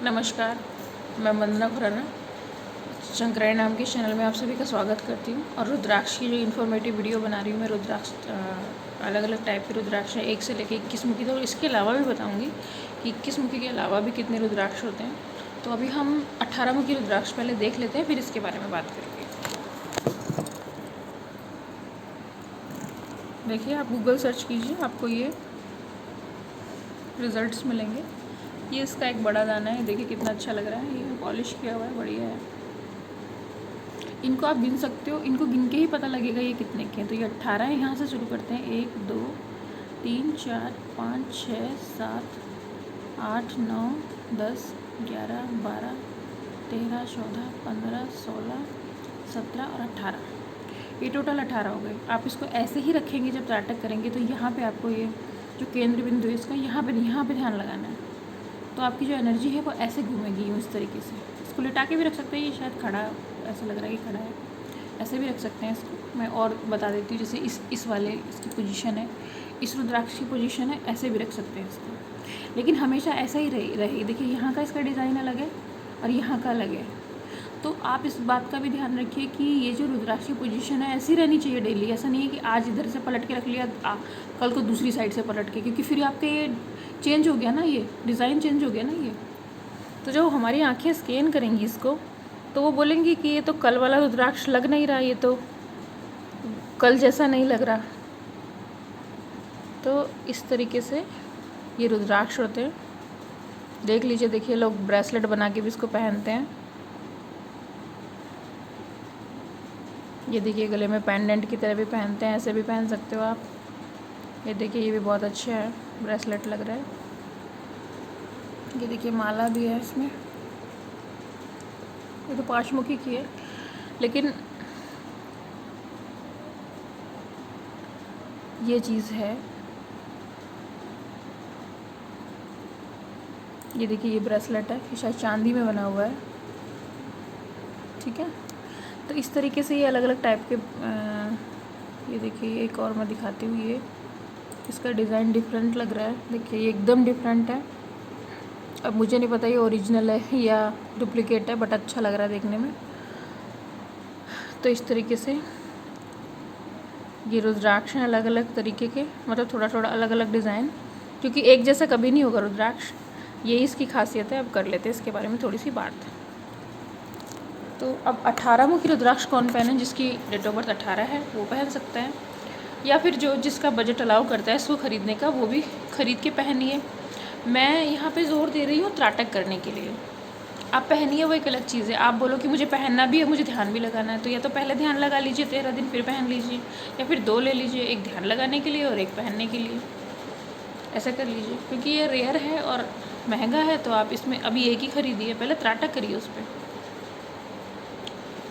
नमस्कार, मैं वंदना खुराना शंकरायण नाम के चैनल में आप सभी का स्वागत करती हूँ। और रुद्राक्ष की जो इन्फॉर्मेटिव वीडियो बना रही हूँ मैं, रुद्राक्ष अलग अलग टाइप के रुद्राक्ष हैं, 1 से लेकर 21 मुखी। तो इसके अलावा भी बताऊँगी कि 21 मुखी के अलावा भी कितने रुद्राक्ष होते हैं। तो अभी हम 18 मुखी रुद्राक्ष पहले देख लेते हैं, फिर इसके बारे में बात करेंगे। देखिए, आप गूगल सर्च कीजिए, आपको ये रिजल्ट्स मिलेंगे। ये इसका एक बड़ा दाना है, देखिए कितना अच्छा लग रहा है, ये पॉलिश किया हुआ है, बढ़िया है। इनको आप गिन सकते हो, इनको गिन के ही पता लगेगा ये कितने के हैं। तो ये 18 है। यहाँ से शुरू करते हैं, 1 2 3 4 5 6 7 8 9 10 11 12 13 14 15 16 17 और 18। ये टोटल 18 हो गए। आप इसको ऐसे ही रखेंगे, जब त्राटक करेंगे तो यहाँ पे आपको ये जो केंद्र बिंदु है इसका, यहाँ पे ध्यान लगाना है। तो आपकी जो एनर्जी है वो ऐसे घूमेगी, यूँ इस तरीके से। इसको लिटा के भी रख सकते हैं, ये शायद खड़ा, ऐसा लग रहा है कि खड़ा है, ऐसे भी रख सकते हैं इसको। मैं और बता देती हूँ, जैसे इस वाले इसकी पोजीशन है, इस रुद्राक्ष की पोजीशन है, ऐसे भी रख सकते हैं इसको। लेकिन हमेशा ऐसा ही रहेगी। देखिए, यहाँ का इसका डिज़ाइन अलग है और यहाँ का अलग है। तो आप इस बात का भी ध्यान रखिए कि ये जो रुद्राक्ष की पोजीशन है ऐसी रहनी चाहिए डेली। ऐसा नहीं है कि आज इधर से पलट के रख लिया, कल को दूसरी साइड से पलट के, क्योंकि फिर आपके ये चेंज हो गया ना, ये डिज़ाइन चेंज हो गया ना ये। तो जब हमारी आंखें स्कैन करेंगी इसको, तो वो बोलेंगी कि ये तो कल वाला रुद्राक्ष लग नहीं रहा, ये तो कल जैसा नहीं लग रहा। तो इस तरीके से ये रुद्राक्ष होते हैं। देख लीजिए, देखिए लोग ब्रेसलेट बना के भी इसको पहनते हैं। ये देखिए, गले में पेंडेंट की तरह भी पहनते हैं, ऐसे भी पहन सकते हो आप। ये देखिए, ये भी बहुत अच्छा है, ब्रेसलेट लग रहा है। ये देखिए, माला भी है इसमें। ये तो 5 मुखी की है, लेकिन ये चीज़ है। ये देखिए, ये ब्रेसलेट है, ये शायद चांदी में बना हुआ है, ठीक है। तो इस तरीके से ये अलग अलग टाइप के ये देखिए, एक और मैं दिखाती हूँ। ये इसका डिज़ाइन डिफरेंट लग रहा है, देखिए ये एकदम डिफरेंट है। अब मुझे नहीं पता ये ओरिजिनल है या डुप्लीकेट है, बट अच्छा लग रहा है देखने में। तो इस तरीके से ये रुद्राक्ष हैं अलग अलग तरीके के, मतलब थोड़ा थोड़ा अलग अलग डिज़ाइन, क्योंकि एक जैसा कभी नहीं होगा रुद्राक्ष, यही इसकी खासियत है। अब कर लेते हैं इसके बारे में थोड़ी सी बात। तो अब 18 मुखी रुद्राक्ष कौन पहने? जिसकी डेट ऑफ बर्थ 18 है वो पहन सकता है, या फिर जिसका बजट अलाउ करता है इसको ख़रीदने का, वो भी ख़रीद के पहनिए। मैं यहाँ पे जोर दे रही हूँ त्राटक करने के लिए। आप पहनिए, वो एक अलग चीज़ है। आप बोलो कि मुझे पहनना भी है, मुझे ध्यान भी लगाना है, तो या तो पहले ध्यान लगा लीजिए 13 दिन, फिर पहन लीजिए, या फिर 2 ले लीजिए, एक ध्यान लगाने के लिए और एक पहनने के लिए। ऐसा कर लीजिए, क्योंकि ये रेयर है और महंगा है। तो आप इसमें अभी एक ही खरीदिए, पहले त्राटक करिए उस पर।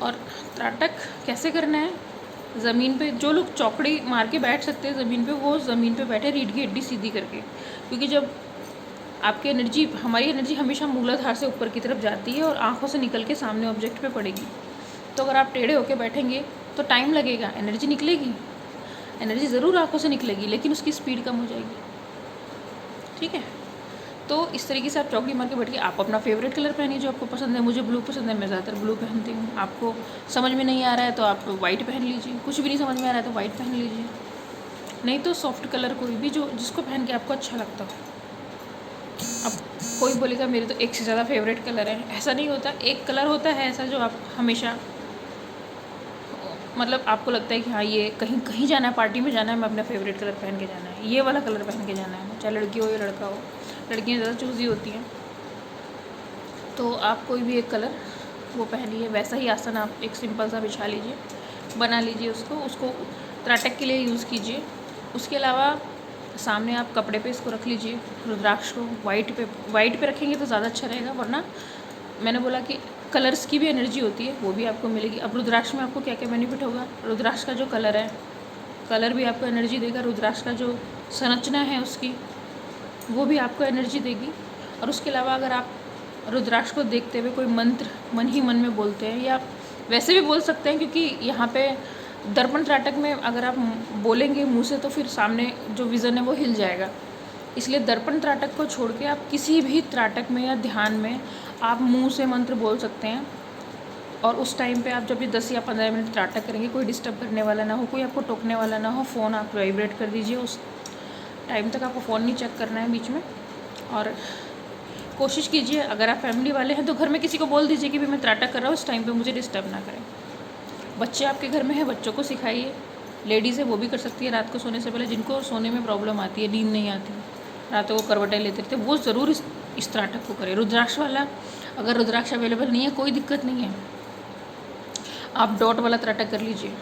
और त्राटक कैसे करना है? ज़मीन पे जो लोग चौकड़ी मार के बैठ सकते हैं ज़मीन पे, वो ज़मीन पे बैठे, रीढ़ की हड्डी सीधी करके। क्योंकि जब आपकी एनर्जी, हमारी एनर्जी हमेशा मूलाधार से ऊपर की तरफ जाती है और आँखों से निकल के सामने ऑब्जेक्ट पे पड़ेगी। तो अगर आप टेढ़े होके बैठेंगे तो टाइम लगेगा, एनर्जी निकलेगी, एनर्जी ज़रूर आँखों से निकलेगी, लेकिन उसकी स्पीड कम हो जाएगी, ठीक है। तो इस तरीके से आप चौकड़ी मार के बैठ के आप अपना फेवरेट कलर पहनिए जो आपको पसंद है। मुझे ब्लू पसंद है, मैं ज़्यादातर ब्लू पहनती हूँ। आपको समझ में नहीं आ रहा है तो आप वाइट पहन लीजिए, कुछ भी नहीं समझ में आ रहा है तो वाइट पहन लीजिए, नहीं तो सॉफ्ट कलर कोई भी जो जिसको पहन के आपको अच्छा लगता हो। अब कोई बोलेगा मेरे तो एक से ज़्यादा फेवरेट कलर है, ऐसा नहीं होता। एक कलर होता है ऐसा जो आप हमेशा, मतलब आपको लगता है कि हाँ ये कहीं कहीं जाना है, पार्टी में जाना है, मैं अपना फेवरेट कलर पहन के जाना है, ये वाला कलर पहन के जाना है, चाहे लड़की हो या लड़का हो। लड़कियाँ ज़्यादा चूज़ी होती हैं, तो आप कोई भी एक कलर वो पहनिए। वैसा ही आसन आप एक सिंपल सा बिछा लीजिए, बना लीजिए उसको त्राटक के लिए यूज़ कीजिए। उसके अलावा सामने आप कपड़े पे इसको रख लीजिए, रुद्राक्ष को वाइट पे रखेंगे तो ज़्यादा अच्छा रहेगा। वरना मैंने बोला कि कलर्स की भी एनर्जी होती है, वो भी आपको मिलेगी। अब रुद्राक्ष में आपको क्या क्या बेनिफिट होगा? रुद्राक्ष का जो कलर है, कलर भी आपको एनर्जी देगा। रुद्राक्ष का जो संरचना है उसकी, वो भी आपको एनर्जी देगी। और उसके अलावा अगर आप रुद्राक्ष को देखते हुए कोई मंत्र मन ही मन में बोलते हैं, या वैसे भी बोल सकते हैं, क्योंकि यहाँ पे दर्पण त्राटक में अगर आप बोलेंगे मुँह से तो फिर सामने जो विज़न है वो हिल जाएगा। इसलिए दर्पण त्राटक को छोड़ के आप किसी भी त्राटक में या ध्यान में आप मुंह से मंत्र बोल सकते हैं। और उस टाइम पे आप जब भी 10 या 15 मिनट त्राटक करेंगे, कोई डिस्टर्ब करने वाला ना हो, कोई आपको टोकने वाला ना हो, फ़ोन आप वाइब्रेट कर दीजिए। उस टाइम तक आपको फ़ोन नहीं चेक करना है बीच में। और कोशिश कीजिए, अगर आप फैमिली वाले हैं तो घर में किसी को बोल दीजिए कि भी मैं त्राटक कर रहा हूँ, इस टाइम पे मुझे डिस्टर्ब ना करें। बच्चे आपके घर में हैं, बच्चों को सिखाइए। लेडीज़ है वो भी कर सकती है रात को सोने से पहले, जिनको सोने में प्रॉब्लम आती है, नींद नहीं आती, रातों को करवटें लेते रहते, वो ज़रूर इस त्राटक को करें। रुद्राक्ष वाला, अगर रुद्राक्ष अवेलेबल नहीं है कोई दिक्कत नहीं है, आप डॉट वाला त्राटक कर लीजिए,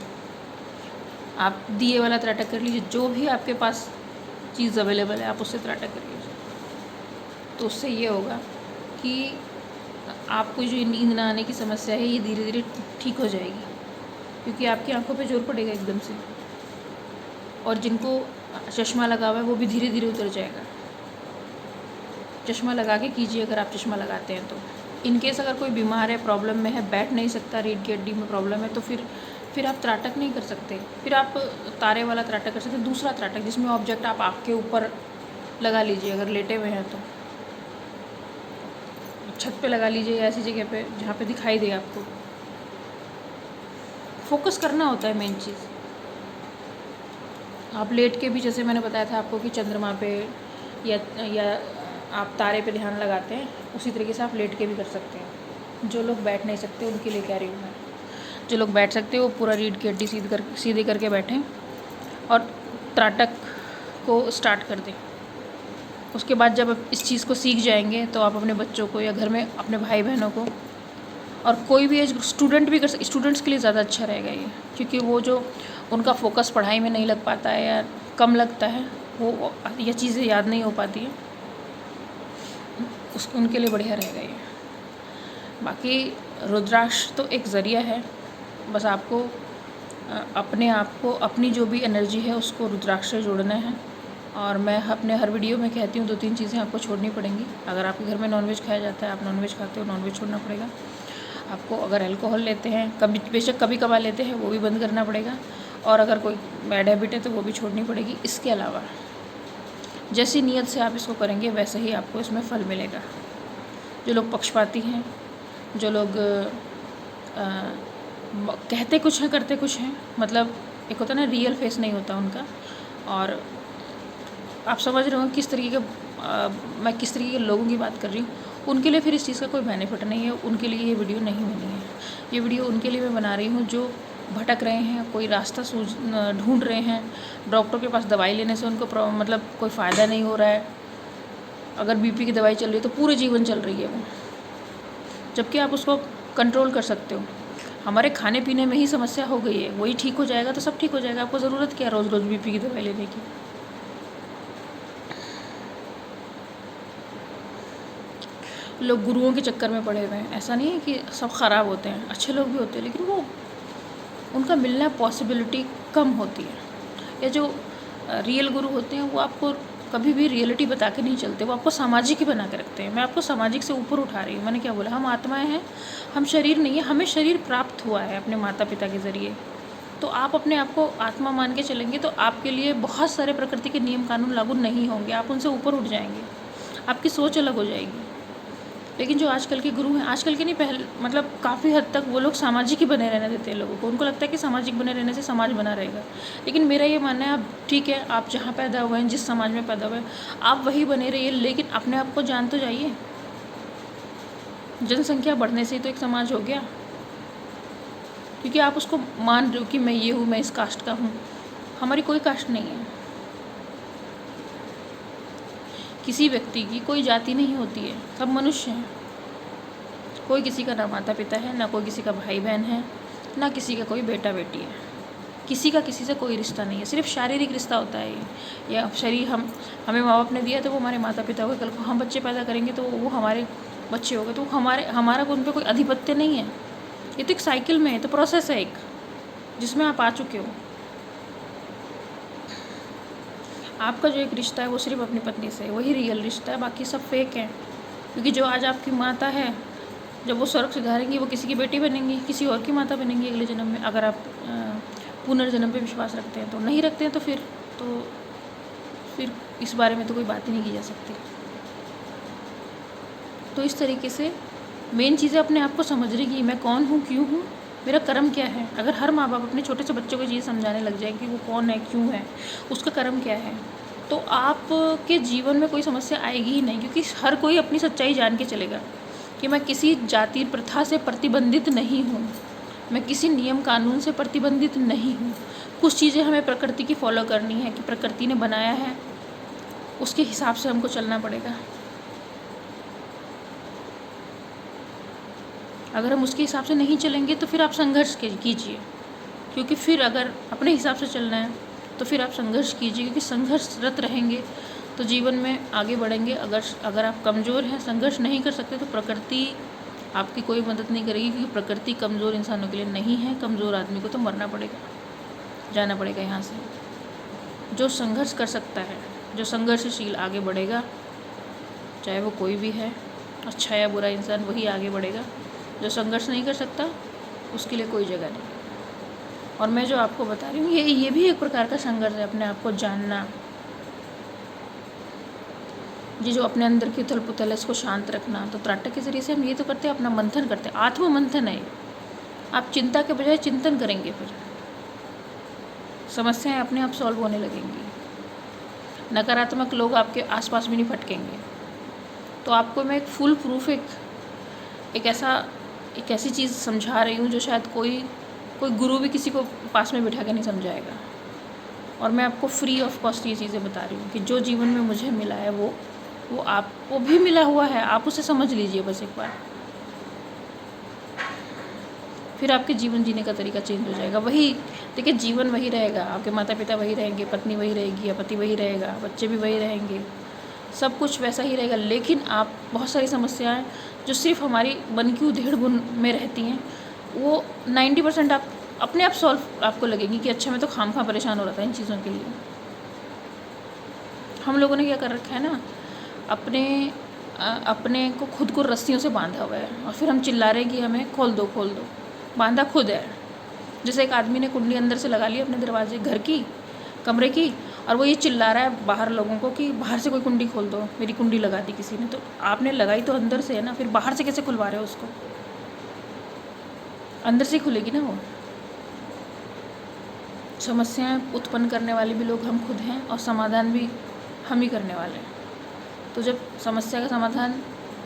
आप दिए वाला त्राटक कर लीजिए, जो भी आपके पास चीज़ अवेलेबल है आप उससे त्राटक कर लीजिए। तो उससे ये होगा कि आपको जो नींद ना आने की समस्या है ये धीरे धीरे ठीक हो जाएगी, क्योंकि आपकी आंखों पे जोर पड़ेगा एकदम से। और जिनको चश्मा लगा हुआ है वो भी धीरे धीरे उतर जाएगा। चश्मा लगा के कीजिए अगर आप चश्मा लगाते हैं तो। इनकेस अगर कोई बीमार है, प्रॉब्लम में है, बैठ नहीं सकता, रीढ़ की हड्डी में प्रॉब्लम है, तो फिर आप त्राटक नहीं कर सकते। फिर आप तारे वाला त्राटक कर सकते हैं, दूसरा त्राटक जिसमें ऑब्जेक्ट आप आँख के ऊपर लगा लीजिए। अगर लेटे हुए हैं तो छत पे लगा लीजिए या ऐसी जगह पे जहाँ पे दिखाई दे आपको। फोकस करना होता है मेन चीज़। आप लेट के भी, जैसे मैंने बताया था आपको कि चंद्रमा पे या आप तारे पे ध्यान लगाते हैं, उसी तरीके से आप लेट के भी कर सकते हैं। जो लोग बैठ नहीं सकते उनके लिए कह रही हूँ मैं। जो लोग बैठ सकते हैं वो पूरा रीढ़ की हड्डी सीधी करके बैठें और त्राटक को स्टार्ट कर दें। उसके बाद जब आप इस चीज़ को सीख जाएंगे तो आप अपने बच्चों को या घर में अपने भाई बहनों को, और कोई भी एज स्टूडेंट भी स्टूडेंट्स के लिए ज़्यादा अच्छा रहेगा ये, क्योंकि वो जो उनका फोकस पढ़ाई में नहीं लग पाता है या कम लगता है, वो ये चीज़ें याद नहीं हो पाती है, उनके लिए बढ़िया रहेगा ये। बाकी रुद्राक्ष तो एक ज़रिया है, बस आपको अपने आप को, अपनी जो भी एनर्जी है उसको रुद्राक्ष से जोड़ना है। और मैं अपने हर वीडियो में कहती हूँ 2-3 चीज़ें आपको छोड़नी पड़ेंगी। अगर आपके घर में नॉनवेज खाया जाता है, आप नॉनवेज खाते हो, नॉनवेज छोड़ना पड़ेगा आपको। अगर अल्कोहल लेते हैं, कभी बेशक कभी कभार लेते हैं, वो भी बंद करना पड़ेगा। और अगर कोई बैड हैबिट है तो वो भी छोड़नी पड़ेगी। इसके अलावा जैसी नीयत से आप इसको करेंगे वैसे ही आपको इसमें फल मिलेगा। जो लोग पक्षपाती हैं, जो लोग कहते कुछ हैं करते कुछ हैं, मतलब एक होता है ना, रियल फेस नहीं होता उनका, और आप समझ रहे हो किस तरीके के मैं किस तरीके के लोगों की बात कर रही हूँ, उनके लिए फिर इस चीज़ का कोई बेनिफिट नहीं है, उनके लिए ये वीडियो नहीं बनी है। ये वीडियो उनके लिए मैं बना रही हूँ जो भटक रहे हैं, कोई रास्ता ढूंढ रहे हैं, डॉक्टर के पास दवाई लेने से उनको मतलब कोई फ़ायदा नहीं हो रहा है। अगर बीपी की दवाई चल रही है तो पूरे जीवन चल रही है वो, जबकि आप उसको कंट्रोल कर सकते हो। हमारे खाने पीने में ही समस्या हो गई है, वही ठीक हो जाएगा तो सब ठीक हो जाएगा। आपको ज़रूरत क्या है रोज़ रोज़ बीपी की दवाई लेने की। लोग गुरुओं के चक्कर में पड़े हुए हैं। ऐसा नहीं है कि सब ख़राब होते हैं, अच्छे लोग भी होते हैं, लेकिन वो उनका मिलना पॉसिबिलिटी कम होती है। या जो रियल गुरु होते हैं वो आपको कभी भी रियलिटी बता के नहीं चलते, वो आपको सामाजिक ही बना के रखते हैं। मैं आपको सामाजिक से ऊपर उठा रही हूँ। मैंने क्या बोला, हम आत्माएं हैं, हम शरीर नहीं है। हमें शरीर प्राप्त हुआ है अपने माता पिता के ज़रिए, तो आप अपने आप को आत्मा मान के चलेंगे तो आपके लिए बहुत सारे प्रकृति के नियम कानून लागू नहीं होंगे, आप उनसे ऊपर उठ जाएंगे, आपकी सोच अलग हो जाएगी। लेकिन जो आजकल के गुरु हैं, आजकल के नहीं, पहले मतलब काफ़ी हद तक वो लोग सामाजिक ही बने रहने देते हैं लोगों को। उनको लगता है कि सामाजिक बने रहने से समाज बना रहेगा। लेकिन मेरा ये मानना है, आप ठीक है, आप जहाँ पैदा हुए हैं, जिस समाज में पैदा हुए हैं, आप वही बने रहिए, लेकिन अपने आप को जान तो जाइए। जनसंख्या बढ़ने से ही तो एक समाज हो गया, क्योंकि आप उसको मान रहे हो कि मैं ये हूँ, मैं इस कास्ट का हूँ। हमारी कोई कास्ट नहीं है, किसी व्यक्ति की कोई जाति नहीं होती है, सब मनुष्य हैं। कोई किसी का ना माता पिता है, ना कोई किसी का भाई बहन है, ना किसी का कोई बेटा बेटी है। किसी का किसी से कोई रिश्ता नहीं है, सिर्फ शारीरिक रिश्ता होता है ये। या शरीर हमें माँ बाप ने दिया तो वो हमारे माता पिता हो गए, कल को हम बच्चे पैदा करेंगे तो वो हमारे बच्चे हो गए, तो हमारा उन पर कोई आधिपत्य नहीं है। ये तो एक साइकिल में है, तो प्रोसेस है एक, जिसमें आप आ चुके हो। आपका जो एक रिश्ता है वो सिर्फ अपनी पत्नी से है, वही रियल रिश्ता है, बाकी सब फेक है। क्योंकि जो आज आपकी माता है, जब वो स्वर्ग सुधारेंगी वो किसी की बेटी बनेंगी, किसी और की माता बनेंगी अगले जन्म में। अगर आप पुनर्जन्म पे विश्वास रखते हैं तो, नहीं रखते हैं तो फिर इस बारे में तो कोई बात ही नहीं की जा सकती। तो इस तरीके से मेन चीज़ें अपने आप को समझने की, मैं कौन हूँ, क्यों हूँ, मेरा कर्म क्या है। अगर हर माँ बाप अपने छोटे से बच्चों को चीज़ समझाने लग जाए कि वो कौन है, क्यों है, उसका कर्म क्या है, तो आपके जीवन में कोई समस्या आएगी ही नहीं। क्योंकि हर कोई अपनी सच्चाई जान के चलेगा कि मैं किसी जाति प्रथा से प्रतिबंधित नहीं हूँ, मैं किसी नियम कानून से प्रतिबंधित नहीं हूँ। कुछ चीज़ें हमें प्रकृति की फॉलो करनी है कि प्रकृति ने बनाया है, उसके हिसाब से हमको चलना पड़ेगा। अगर हम उसके हिसाब से नहीं चलेंगे तो फिर आप संघर्ष कीजिए, क्योंकि फिर अगर अपने हिसाब से चलना है तो फिर आप संघर्ष कीजिए, क्योंकि संघर्षरत रहेंगे तो जीवन में आगे बढ़ेंगे। अगर आप कमज़ोर हैं, संघर्ष नहीं कर सकते, तो प्रकृति आपकी कोई मदद नहीं करेगी, क्योंकि प्रकृति कमज़ोर इंसानों के लिए नहीं है। कमज़ोर आदमी को तो मरना पड़ेगा, जाना पड़ेगा यहाँ से। जो संघर्ष कर सकता है, जो संघर्षशील आगे बढ़ेगा, चाहे वो कोई भी है, अच्छा या बुरा इंसान, वही आगे बढ़ेगा। जो संघर्ष नहीं कर सकता उसके लिए कोई जगह नहीं। और मैं जो आपको बता रही हूँ ये भी एक प्रकार का संघर्ष है, अपने आप को जानना। ये जो अपने अंदर की उथल पुथल है, इसको शांत रखना। तो त्राटक के ज़रिए से हम ये तो करते हैं, अपना मंथन करते हैं, आत्म मंथन है। आप चिंता के बजाय चिंतन करेंगे, फिर समस्याएं अपने आप सॉल्व होने लगेंगी। नकारात्मक लोग आपके आसपास भी नहीं फटकेंगे। तो आपको मैं एक फुल प्रूफ एक ऐसी चीज़ समझा रही हूँ जो शायद कोई गुरु भी किसी को पास में बिठा के नहीं समझाएगा। और मैं आपको फ्री ऑफ कॉस्ट ये चीज़ें बता रही हूँ कि जो जीवन में मुझे मिला है वो आपको भी मिला हुआ है। आप उसे समझ लीजिए बस एक बार, फिर आपके जीवन जीने का तरीका चेंज हो जाएगा। वही देखिए, जीवन वही रहेगा, आपके माता पिता वही रहेंगे, पत्नी वही रहेगी या पति वही रहेगा, बच्चे भी वही रहेंगे, सब कुछ वैसा ही रहेगा। लेकिन आप बहुत सारी समस्याएं जो सिर्फ हमारी मन की उधेड़ बुन में रहती हैं, वो 90% आप अपने आप सॉल्व आपको लगेगी कि अच्छा मैं तो खामखा परेशान हो रहा था इन चीज़ों के लिए। हम लोगों ने क्या कर रखा है ना, अपने को खुद को रस्सियों से बांधा हुआ है, और फिर हम चिल्ला रहे हैं कि हमें खोल दो। बांधा खुद है। जैसे एक आदमी ने कुंडली अंदर से लगा ली अपने दरवाजे, घर की, कमरे की, और वो ये चिल्ला रहा है बाहर लोगों को कि बाहर से कोई कुंडी खोल दो, मेरी कुंडी लगा दी किसी ने। तो आपने लगाई तो अंदर से है ना, फिर बाहर से कैसे खुलवा रहे हो उसको? अंदर से ही खुलेगी ना वो। समस्याएं उत्पन्न करने वाले भी लोग हम खुद हैं, और समाधान भी हम ही करने वाले हैं। तो जब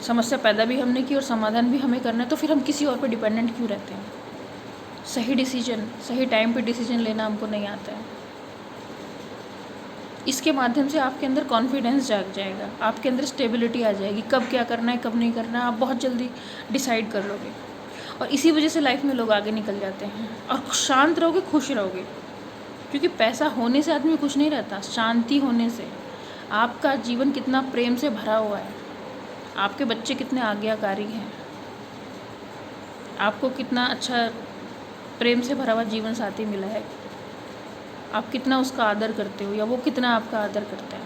समस्या पैदा भी हमने की और समाधान भी हमें करना है, तो फिर हम किसी और पे डिपेंडेंट क्यों रहते हैं? सही टाइम पे डिसीजन लेना हमको नहीं आता है। इसके माध्यम से आपके अंदर कॉन्फिडेंस जाग जाएगा, आपके अंदर स्टेबिलिटी आ जाएगी। कब क्या करना है, कब नहीं करना है, आप बहुत जल्दी डिसाइड कर लोगे। और इसी वजह से लाइफ में लोग आगे निकल जाते हैं। और शांत रहोगे, खुश रहोगे, क्योंकि पैसा होने से आदमी खुश नहीं रहता, शांति होने से। आपका जीवन कितना प्रेम से भरा हुआ है, आपके बच्चे कितने आज्ञाकारी हैं, आपको कितना अच्छा प्रेम से भरा हुआ जीवन साथी मिला है, आप कितना उसका आदर करते हो या वो कितना आपका आदर करता है।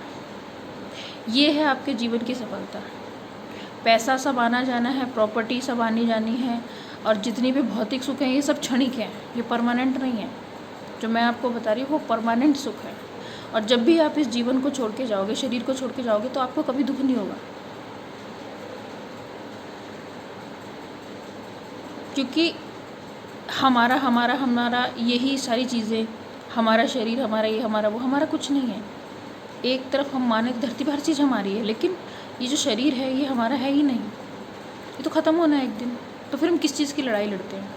ये है आपके जीवन की सफलता। पैसा सब आना जाना है, प्रॉपर्टी सब आनी जानी है, और जितनी भी भौतिक सुख हैं ये सब क्षणिक हैं, ये परमानेंट नहीं है। जो मैं आपको बता रही हूँ वो परमानेंट सुख है। और जब भी आप इस जीवन को छोड़ के जाओगे, शरीर को छोड़ के जाओगे, तो आपको कभी दुख नहीं होगा, क्योंकि हमारा यही सारी चीज़ें, हमारा शरीर, हमारा ये, हमारा वो, हमारा कुछ नहीं है। एक तरफ हम माने धरती पर हर चीज़ हमारी है, लेकिन ये जो शरीर है ये हमारा है ही नहीं, ये तो ख़त्म होना है एक दिन। तो फिर हम किस चीज़ की लड़ाई लड़ते हैं?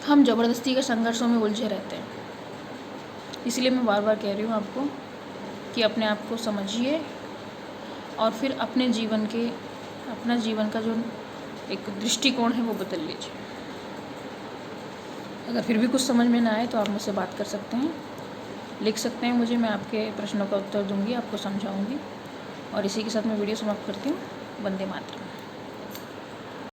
हम ज़बरदस्ती के संघर्षों में उलझे रहते हैं। इसलिए मैं बार बार कह रही हूँ आपको कि अपने आप को समझिए, और फिर अपना जीवन का जो एक दृष्टिकोण है वो बदल लीजिए। अगर फिर भी कुछ समझ में ना आए तो आप मुझसे बात कर सकते हैं, लिख सकते हैं मुझे, मैं आपके प्रश्नों का उत्तर दूंगी, आपको समझाऊंगी। और इसी के साथ मैं वीडियो समाप्त करती हूँ। वंदे मातरम।